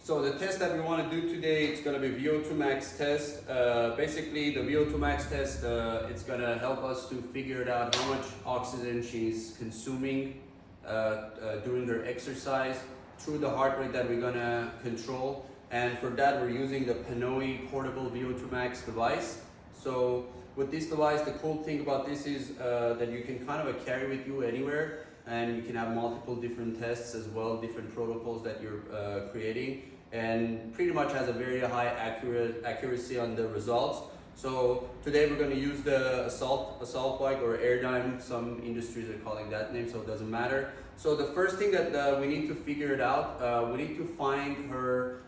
So the test that we want to do today, it's going to be VO2 max test. Basically, the VO2 max test, it's going to help us to figure out how much oxygen she's consuming during her exercise through the heart rate that we're going to control. And for that, we're using the PNOE portable VO2 max device. So with this device, the cool thing about this is that you can kind of carry with you anywhere, and you can have multiple different tests as well, different protocols that you're creating, and pretty much has a very high accuracy on the results. So today we're going to use the assault bike or Airdyne. Some industries are calling that name, so it doesn't matter. So the first thing that we need to figure it out, we need to find her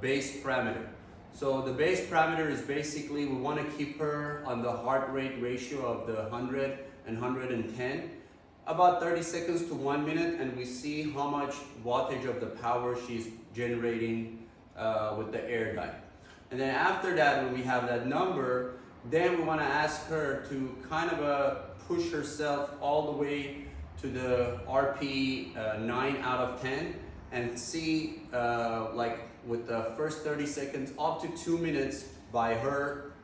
base parameter. So the base parameter is basically we want to keep her on the heart rate ratio of the 100 and 110. About 30 seconds to 1 minute, and we see how much wattage of the power she's generating with the Airdyne. And then after that, when we have that number, then we want to ask her to kind of push herself all the way to the RP 9 out of 10 and see like with the first 30 seconds up to 2 minutes by her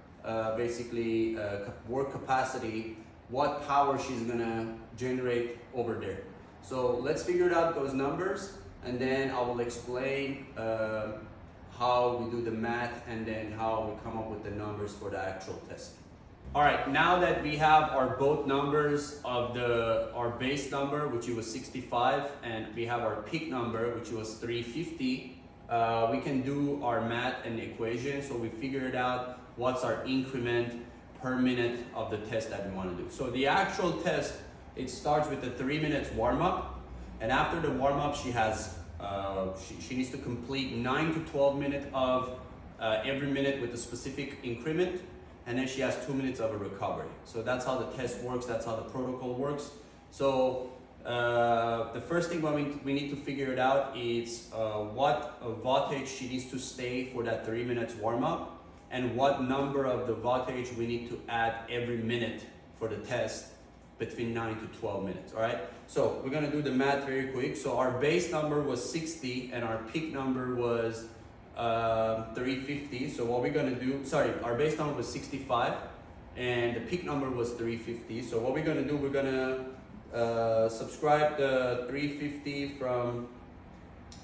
basically work capacity, what power she's gonna generate over there. So let's figure out those numbers, and then I will explain how we do the math and then how we come up with the numbers for the actual test. All right, now that we have our both numbers of our base number, which was 65, and we have our peak number, which was 350, we can do our math and equation. So we figured out what's our increment per minute of the test that we want to do. So the actual test, it starts with a 3 minutes warm up, and after the warm up, she has she needs to complete 9 to 12 minutes of every minute with a specific increment, and then she has 2 minutes of a recovery. So that's how the test works. That's how the protocol works. So the first thing we need to figure it out is what wattage she needs to stay for that 3 minutes warm up, and what number of the wattage we need to add every minute for the test between 9 to 12 minutes, all right? So we're gonna do the math very quick. So our base number was 60 and our peak number was 350. So what we're gonna do, our base number was 65 and the peak number was 350. So what we're gonna do, we're gonna subscribe the 350 from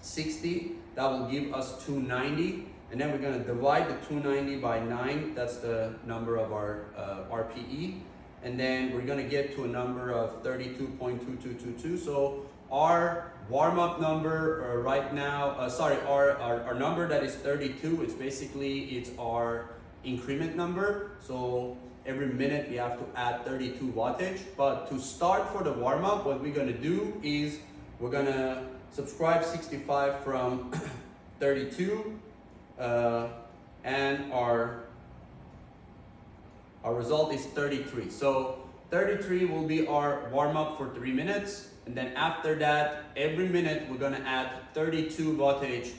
60. That will give us 290. And then we're going to divide the 290 by 9. That's the number of our RPE. And then we're going to get to a number of 32.2222. So our warm-up number right now, our number that is 32, it's our increment number. So every minute we have to add 32 wattage. But to start for the warm-up, what we're going to do is we're going to subscribe 65 from 32. And our result is 33. So 33 will be our warm-up for 3 minutes, and then after that, every minute we're gonna add 32 wattage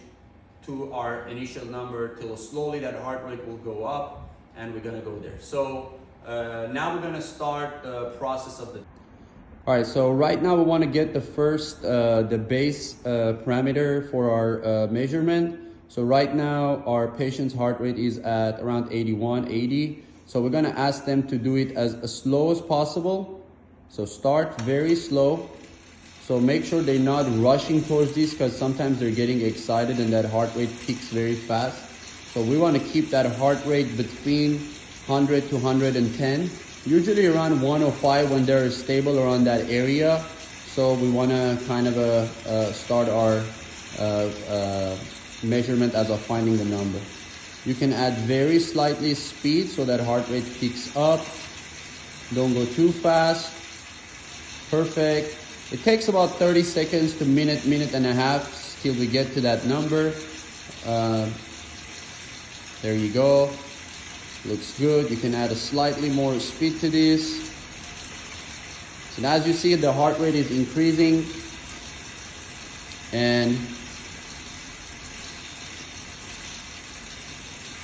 to our initial number till slowly that heart rate will go up, and we're gonna go there. So now we're gonna start the process of the. All right, so right now we want to get the first, the base parameter for our measurement. So right now our patient's heart rate is at around 81, 80. So we're gonna ask them to do it as slow as possible. So start very slow. So make sure they're not rushing towards this, because sometimes they're getting excited and that heart rate peaks very fast. So we wanna keep that heart rate between 100 to 110, usually around 105 when they're stable around that area. So we wanna kind of start our measurement as of finding the number. You can add very slightly speed so that heart rate picks up. Don't go too fast. Perfect. It takes about 30 seconds to minute and a half till we get to that number. There you go. Looks good. You can add a slightly more speed to this. So as you see, the heart rate is increasing, and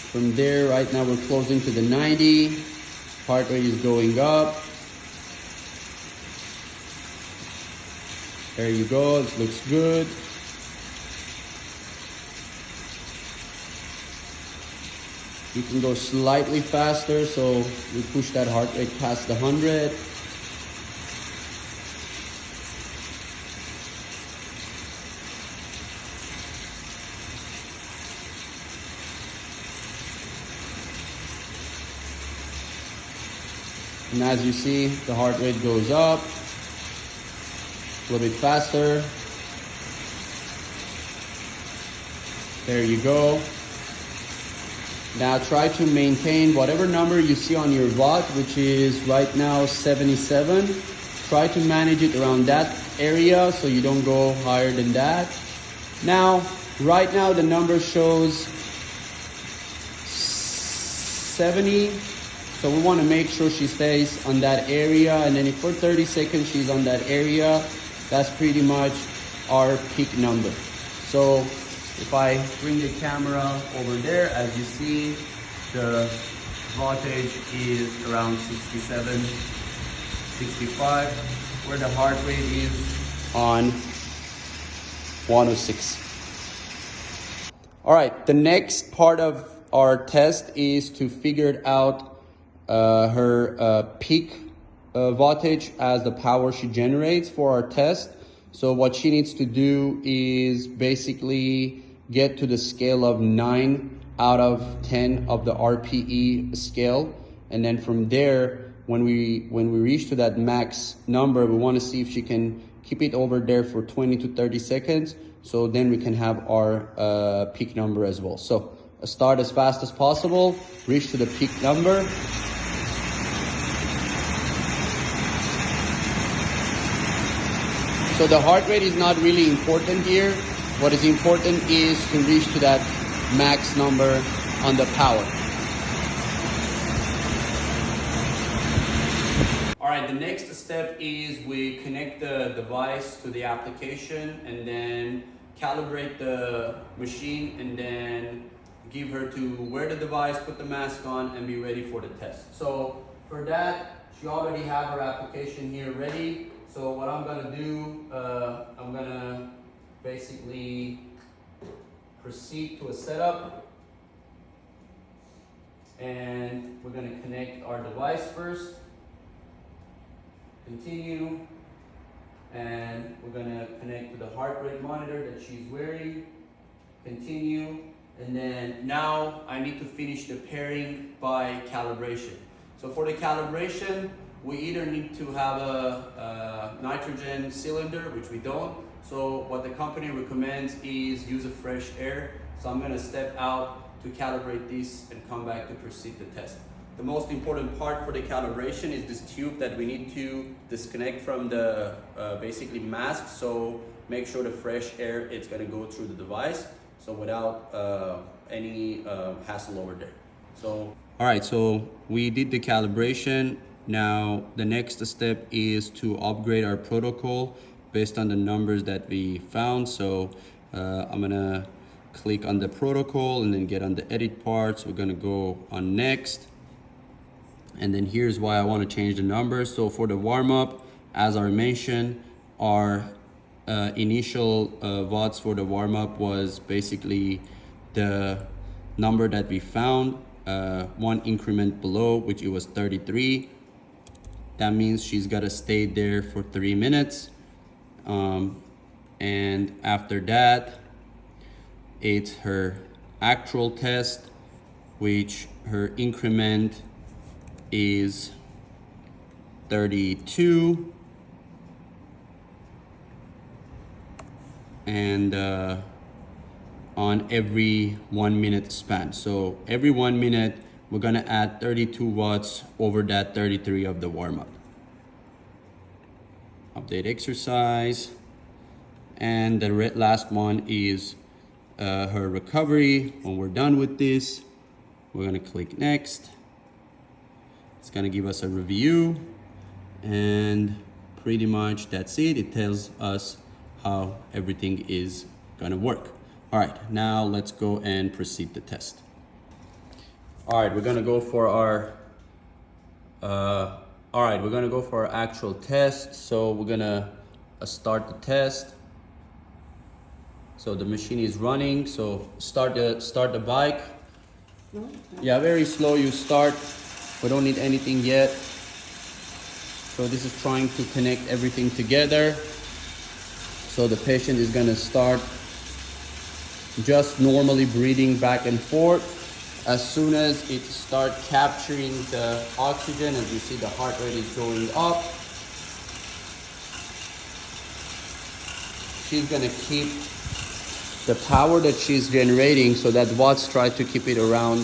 from there, right now we're closing to the 90. Heart rate is going up. There you go, it looks good. You can go slightly faster, so we push that heart rate past the 100. And as you see, the heart rate goes up a little bit faster. There you go. Now try to maintain whatever number you see on your watt, which is right now 77. Try to manage it around that area so you don't go higher than that. Now, right now the number shows 70. So we want to make sure she stays on that area, and then if for 30 seconds she's on that area, that's pretty much our peak number. So if I bring the camera over there, as you see, the voltage is around 67, 65, where the heart rate is on 106. All right, the next part of our test is to figure out her peak voltage as the power she generates for our test. So what she needs to do is basically get to the scale of 9 out of 10 of the RPE scale, and then from there, when we reach to that max number, we want to see if she can keep it over there for 20 to 30 seconds. So then we can have our peak number as well. So start as fast as possible, reach to the peak number. So the heart rate is not really important here. What is important is to reach to that max number on the power. All right, the next step is we connect the device to the application and then calibrate the machine and then give her to wear the device, put the mask on, and be ready for the test. So for that, she already have her application here ready. So what I'm gonna do, I'm gonna basically proceed to a setup, and we're gonna connect our device first, continue, and we're gonna connect to the heart rate monitor that she's wearing, continue, and then now I need to finish the pairing by calibration. So for the calibration, we either need to have a nitrogen cylinder, which we don't. So what the company recommends is use a fresh air. So I'm gonna step out to calibrate this and come back to proceed the test. The most important part for the calibration is this tube that we need to disconnect from the basically mask. So make sure the fresh air it's gonna go through the device. So without any hassle over there. So, all right, so we did the calibration. Now, the next step is to upgrade our protocol based on the numbers that we found. So I'm gonna click on the protocol and then get on the edit parts. We're gonna go on next. And then here's why I wanna change the numbers. So for the warm up, as I mentioned, our initial watts for the warm up was basically the number that we found, one increment below, which it was 33. That means she's got to stay there for 3 minutes. And after that, it's her actual test, which her increment is 32. And on every 1 minute span. So every 1 minute, we're gonna add 32 watts over that 33 of the warm-up. Update exercise. And the last one is her recovery. When we're done with this, we're gonna click next. It's gonna give us a review, and pretty much that's it. It tells us how everything is gonna work. All right, now let's go and proceed the test. All right, we're gonna go for our actual test. So we're gonna start the test. So the machine is running. So start the bike. Yeah, very slow you start. We don't need anything yet. So this is trying to connect everything together. So the patient is gonna start just normally breathing back and forth. As soon as it starts capturing the oxygen, as you see the heart rate is going up, she's gonna keep the power that she's generating, so that watts try to keep it around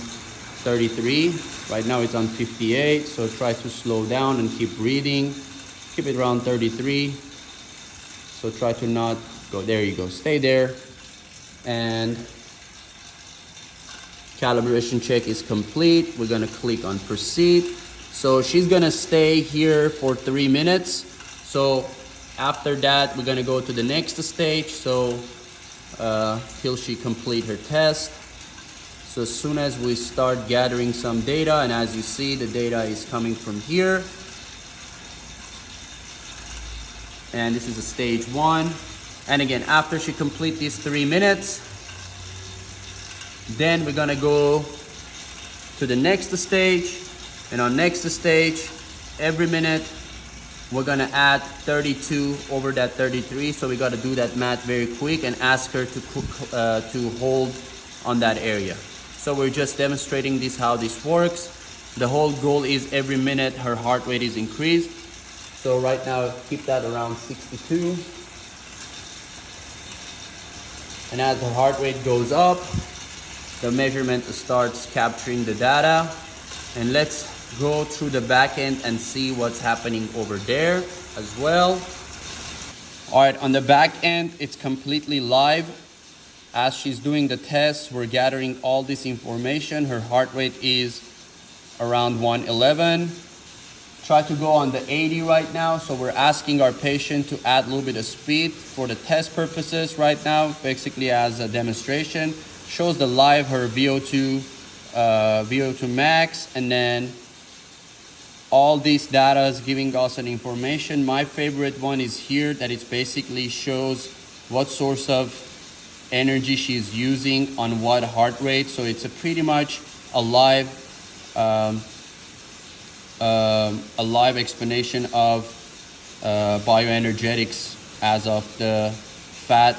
33. Right now it's on 58, so try to slow down and keep breathing. Keep it around 33. So try to not go, there you go, stay there. And calibration check is complete. We're gonna click on proceed. So she's gonna stay here for 3 minutes. So after that, we're gonna go to the next stage. So till she complete her test. So as soon as we start gathering some data, and as you see, the data is coming from here. And this is a stage 1. And again, after she complete these 3 minutes, then we're gonna go to the next stage. And on next stage, every minute, we're gonna add 32 over that 33. So we gotta do that math very quick and ask her to hold on that area. So we're just demonstrating this, how this works. The whole goal is every minute her heart rate is increased. So right now, keep that around 62. And as the heart rate goes up, the measurement starts capturing the data. And let's go through the back end and see what's happening over there as well. All right, on the back end, it's completely live. As she's doing the test, we're gathering all this information. Her heart rate is around 111. Try to go on the 80 right now. So we're asking our patient to add a little bit of speed for the test purposes right now, basically as a demonstration. Shows the live her VO2 max, and then all these data is giving us an information. My favorite one is here, that it basically shows what source of energy she's using on what heart rate. So it's a pretty much a live explanation of bioenergetics as of the fat,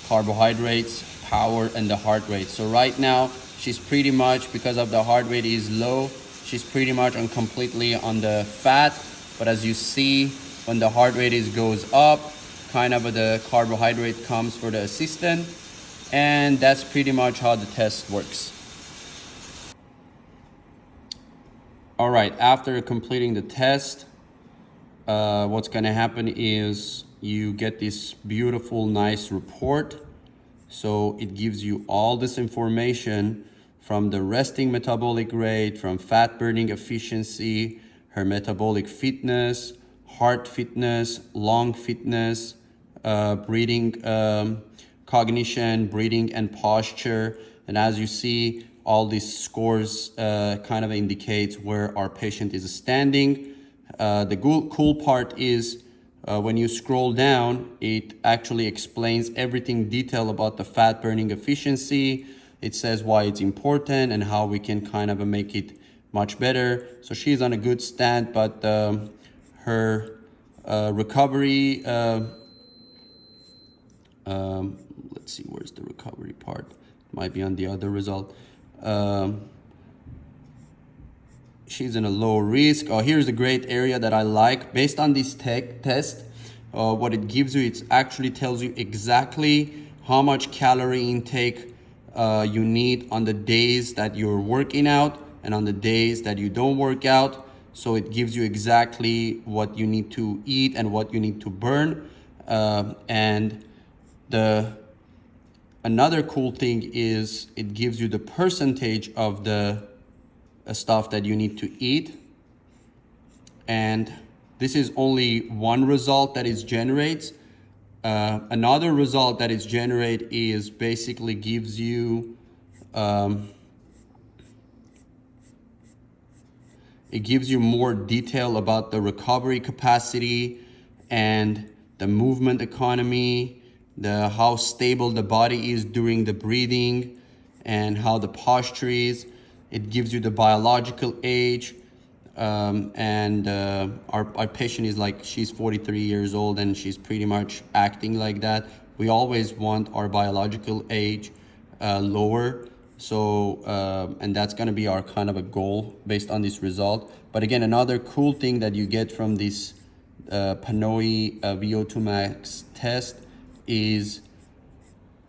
carbohydrates, power, and the heart rate. So right now she's pretty much, because of the heart rate is low, she's pretty much on completely on the fat. But as you see, when the heart rate goes up, kind of the carbohydrate comes for the assistant. And that's pretty much how the test works. All right, after completing the test, what's gonna happen is you get this beautiful, nice report. So it gives you all this information from the resting metabolic rate, from fat burning efficiency, her metabolic fitness, heart fitness, lung fitness, breathing cognition, breathing and posture. And as you see, all these scores kind of indicates where our patient is standing. The cool part is when you scroll down, it actually explains everything detail about the fat burning efficiency. It says why it's important and how we can kind of make it much better. So she's on a good stand, but her recovery, let's see, where's the recovery part? Might be on the other result. She's in a low risk. Oh, here's a great area that I like. Based on this test, what it gives you, it actually tells you exactly how much calorie intake you need on the days that you're working out and on the days that you don't work out. So it gives you exactly what you need to eat and what you need to burn. And another cool thing is it gives you the percentage of the stuff that you need to eat. And this is only one result that it generates. Another result that it generates is basically gives you it gives you more detail about the recovery capacity and the movement economy, how stable the body is during the breathing, and how the posture is. It gives you the biological age. And our patient is like, she's 43 years old and she's pretty much acting like that. We always want our biological age lower. So, and that's gonna be our kind of a goal based on this result. But again, another cool thing that you get from this PNOE VO2 max test is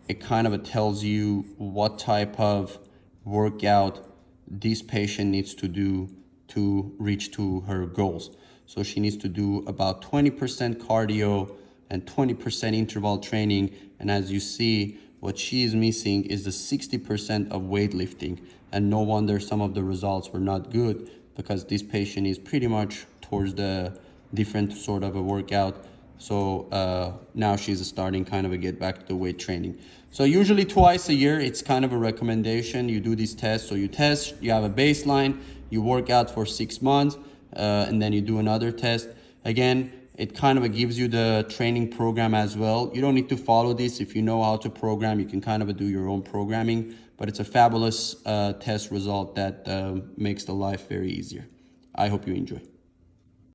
it kind of tells you what type of workout this patient needs to do to reach to her goals. So she needs to do about 20% cardio and 20% interval training. And as you see, what she is missing is the 60% of weightlifting. And no wonder some of the results were not good, because this patient is pretty much towards the different sort of a workout. So now she's starting kind of a get back to weight training. So usually twice a year, it's kind of a recommendation. You do these tests. So you test, you have a baseline, you work out for 6 months, and then you do another test. Again, it kind of gives you the training program as well. You don't need to follow this. If you know how to program, you can kind of do your own programming, but it's a fabulous test result that makes the life very easier. I hope you enjoy.